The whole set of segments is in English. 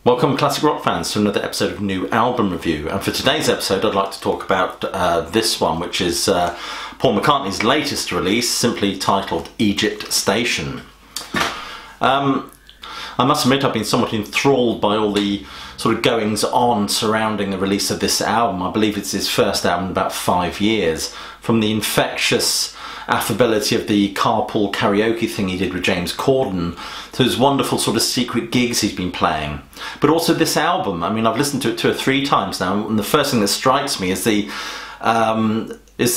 Welcome classic rock fans to another episode of New Album Review, and for today's episode I'd like to talk about this one, which is Paul McCartney's latest release, simply titled Egypt Station. I must admit I've been somewhat enthralled by all the sort of goings on surrounding the release of this album. I believe it's his first album in about 5 years, from the infectious affability of the carpool karaoke thing he did with James Corden to his wonderful sort of secret gigs he's been playing. But also this album, I mean, I've listened to it 2 or 3 times now, and the first thing that strikes me is the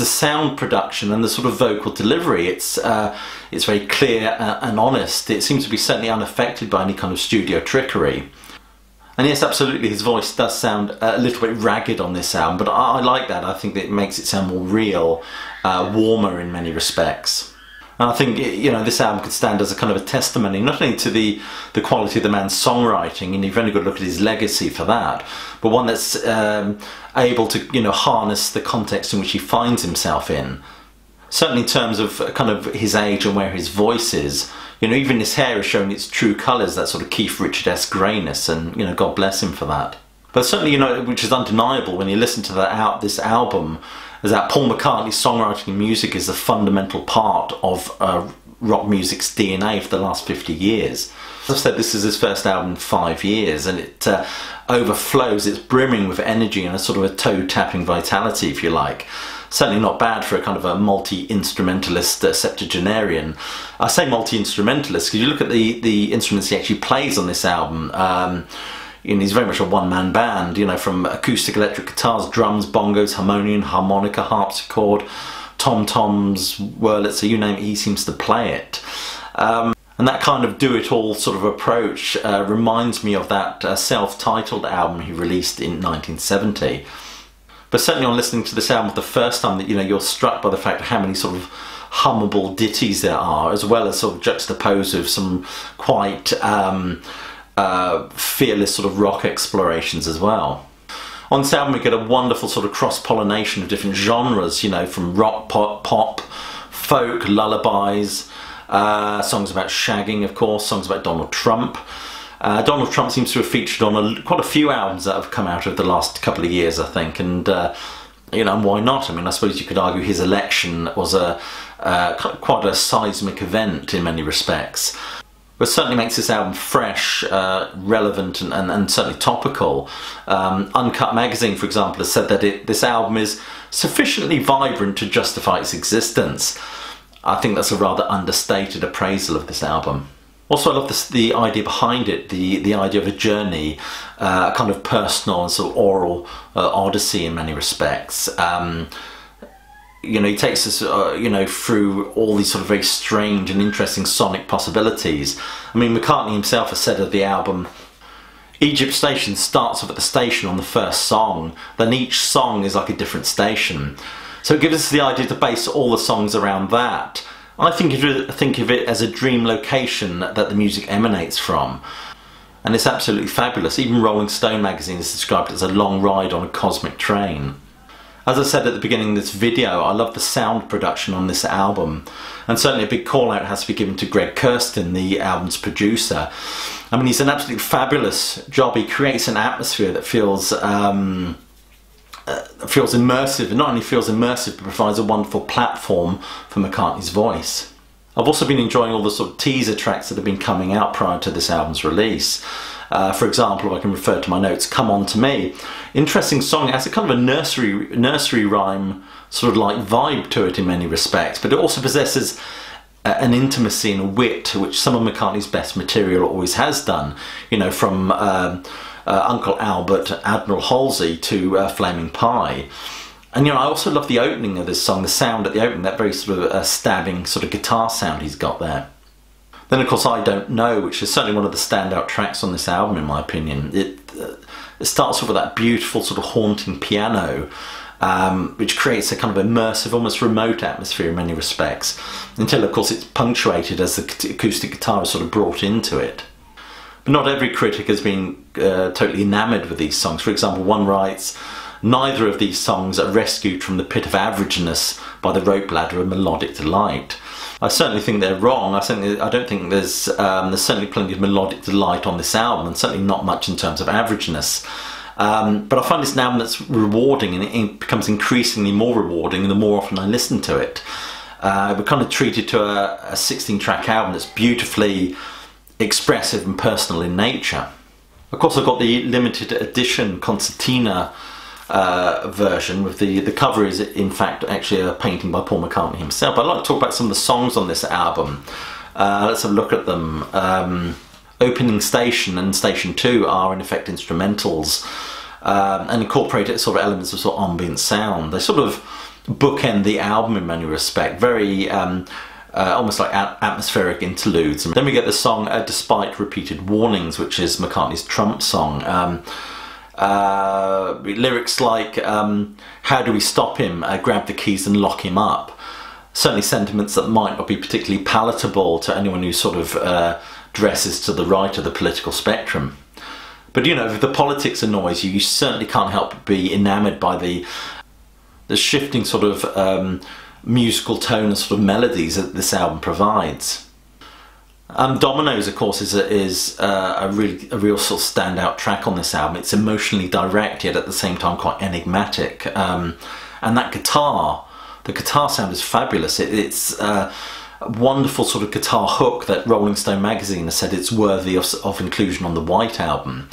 sound production and the sort of vocal delivery. It's very clear and honest. It seems to be certainly unaffected by any kind of studio trickery. And yes, absolutely, his voice does sound a little bit ragged on this album, but I like that. I think that it makes it sound more real, warmer in many respects. And I think, you know, this album could stand as a kind of a testimony, not only to the quality of the man's songwriting, and you've only got to look at his legacy for that, but one that's able to, you know, harness the context in which he finds himself in. Certainly in terms of kind of his age and where his voice is. You know, even his hair is showing its true colours, that sort of Keith Richards-esque greyness, and, you know, God bless him for that. But certainly, you know, which is undeniable when you listen to this album, is that Paul McCartney's songwriting and music is a fundamental part of rock music's DNA for the last 50 years. As I've said, this is his first album in 5 years, and it overflows, it's brimming with energy and a sort of a toe-tapping vitality, if you like. Certainly not bad for a kind of a multi-instrumentalist septuagenarian. I say multi-instrumentalist because you look at the instruments he actually plays on this album. You know, he's very much a one-man band, you know, from acoustic electric guitars, drums, bongos, harmonium, harmonica, harpsichord, tom-toms, Wurlitzer, you name it, he seems to play it. And that kind of do-it-all sort of approach reminds me of that self-titled album he released in 1970. But certainly on listening to this album for the first time, that, you know, you're struck by the fact of how many sort of hummable ditties there are, as well as sort of juxtaposed with some quite fearless sort of rock explorations as well. On this album we get a wonderful sort of cross-pollination of different genres, you know, from rock, pop, folk, lullabies, songs about shagging, of course, songs about Donald Trump. Donald Trump seems to have featured on quite a few albums that have come out over the last couple of years, I think, and you know, why not? I mean, I suppose you could argue his election was quite a seismic event in many respects. But certainly makes this album fresh, relevant, and certainly topical. Uncut magazine, for example, has said that this album is sufficiently vibrant to justify its existence. I think that's a rather understated appraisal of this album. Also, I love the idea behind it, the idea of a journey, a kind of personal and sort of oral odyssey in many respects. You know, he takes us, you know, through all these sort of very strange and interesting sonic possibilities. I mean, McCartney himself has said of the album, Egypt Station starts off at the station on the first song, then each song is like a different station. So it gives us the idea to base all the songs around that. I think of it as a dream location that the music emanates from. And it's absolutely fabulous. Even Rolling Stone magazine has described it as a long ride on a cosmic train. As I said at the beginning of this video, I love the sound production on this album. And certainly a big call out has to be given to Greg Kurstin, the album's producer. I mean, he's an absolutely fabulous job. He creates an atmosphere that feels immersive, and not only feels immersive, but provides a wonderful platform for McCartney's voice. I've also been enjoying all the sort of teaser tracks that have been coming out prior to this album's release. For example, if I can refer to my notes, Come On To Me. Interesting song, it has a kind of a nursery rhyme sort of like vibe to it in many respects, but it also possesses an intimacy and a wit which some of McCartney's best material always has done. You know, from Uncle Albert, Admiral Halsey to Flaming Pie. And, you know, I also love the opening of this song, the sound at the opening, that very sort of stabbing sort of guitar sound he's got there. Then, of course, I Don't Know, which is certainly one of the standout tracks on this album, in my opinion. It starts off with that beautiful sort of haunting piano, which creates a kind of immersive, almost remote atmosphere in many respects, until, of course, it's punctuated as the acoustic guitar is sort of brought into it. But not every critic has been totally enamoured with these songs. For example, one writes, neither of these songs are rescued from the pit of averageness by the rope ladder of melodic delight. I certainly think they're wrong. I don't think there's certainly plenty of melodic delight on this album, and certainly not much in terms of averageness. But I find it's an album that's rewarding, and it becomes increasingly more rewarding the more often I listen to it. We're kind of treated to a 16-track album that's beautifully expressive and personal in nature. Of course, I've got the limited edition concertina version with the cover is in fact actually a painting by Paul McCartney himself. But I'd like to talk about some of the songs on this album. Let's have a look at them. Opening Station and Station 2 are in effect instrumentals and incorporate sort of elements of sort of ambient sound. They sort of bookend the album in many respects, very almost like atmospheric interludes. And then we get the song Despite Repeated Warnings, which is McCartney's Trump song. Lyrics like how do we stop him, grab the keys and lock him up. Certainly sentiments that might not be particularly palatable to anyone who sort of dresses to the right of the political spectrum. But you know, if the politics annoys you, you certainly can't help but be enamoured by the shifting sort of musical tone and sort of melodies that this album provides. Dominoes, of course, is a real sort of standout track on this album. It's emotionally direct, yet at the same time quite enigmatic. And that the guitar sound is fabulous. It's a wonderful sort of guitar hook that Rolling Stone magazine has said it's worthy of inclusion on the White Album.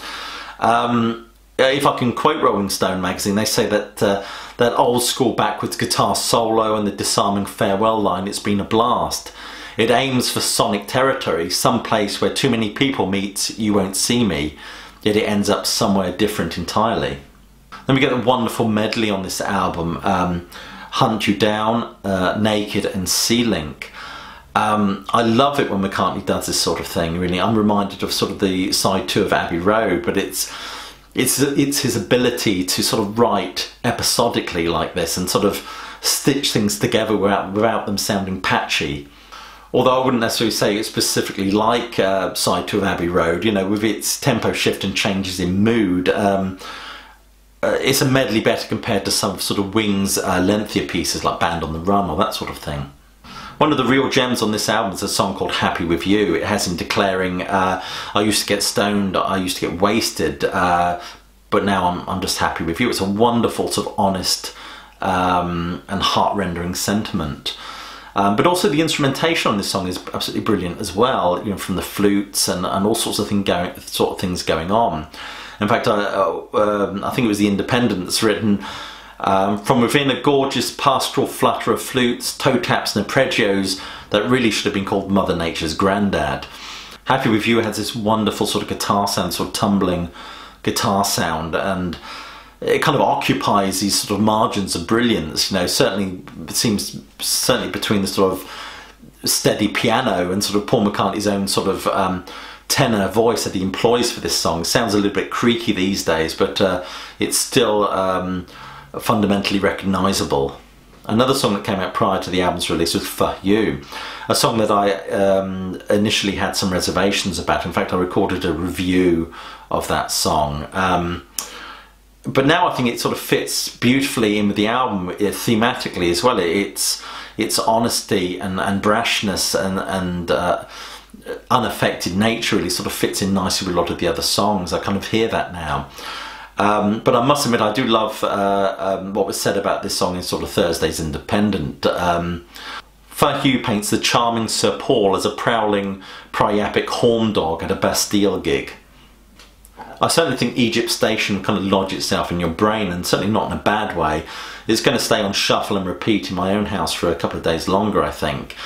If I can quote Rolling Stone magazine, they say that that old school backwards guitar solo and the disarming farewell line, it's been a blast. It aims for sonic territory, some place where too many people meet, you won't see me, yet it ends up somewhere different entirely. Then we get a wonderful medley on this album, Hunt You Down, Naked and Sea-Link. I love it when McCartney does this sort of thing, really. I'm reminded of sort of the side 2 of Abbey Road, but it's his ability to sort of write episodically like this and sort of stitch things together without them sounding patchy. Although I wouldn't necessarily say it's specifically like side 2 of Abbey Road, you know, with its tempo shift and changes in mood. It's a medley better compared to some sort of Wings lengthier pieces like Band on the Run or that sort of thing. One of the real gems on this album is a song called Happy With You. It has him declaring, I used to get stoned, I used to get wasted, but now I'm just happy with you. It's a wonderful sort of honest and heart-rendering sentiment. But also the instrumentation on this song is absolutely brilliant as well, you know, from the flutes and all sorts of things going on. In fact, I think it was The Independent that's written, from within a gorgeous pastoral flutter of flutes, toe taps and arpeggios that really should have been called Mother Nature's granddad. Happy With You has this wonderful sort of guitar sound, sort of tumbling guitar sound, and it kind of occupies these sort of margins of brilliance. You know, certainly it seems between the sort of steady piano and sort of Paul McCartney's own sort of tenor voice that he employs for this song. It sounds a little bit creaky these days, but it's still fundamentally recognisable. Another song that came out prior to the album's release was For You, a song that I initially had some reservations about. In fact, I recorded a review of that song. But now I think it sort of fits beautifully in with the album thematically as well. Its honesty and brashness and unaffected nature really sort of fits in nicely with a lot of the other songs. I kind of hear that now. But I must admit, I do love what was said about this song in sort of Thursday's Independent. For You paints the charming Sir Paul as a prowling, priapic horn dog at a Bastille gig. I certainly think Egypt Station kind of lodge itself in your brain, and certainly not in a bad way. It's going to stay on shuffle and repeat in my own house for a couple of days longer, I think.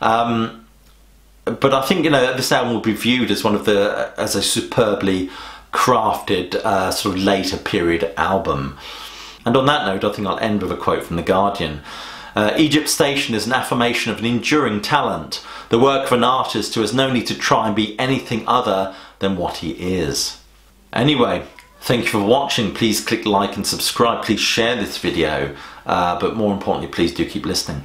But I think, you know, this album will be viewed as as a superbly crafted sort of later period album. And on that note, I think I'll end with a quote from The Guardian. Egypt Station is an affirmation of an enduring talent, the work of an artist who has no need to try and be anything other than what he is. Anyway, thank you for watching. Please click like and subscribe. Please share this video. But more importantly, please do keep listening.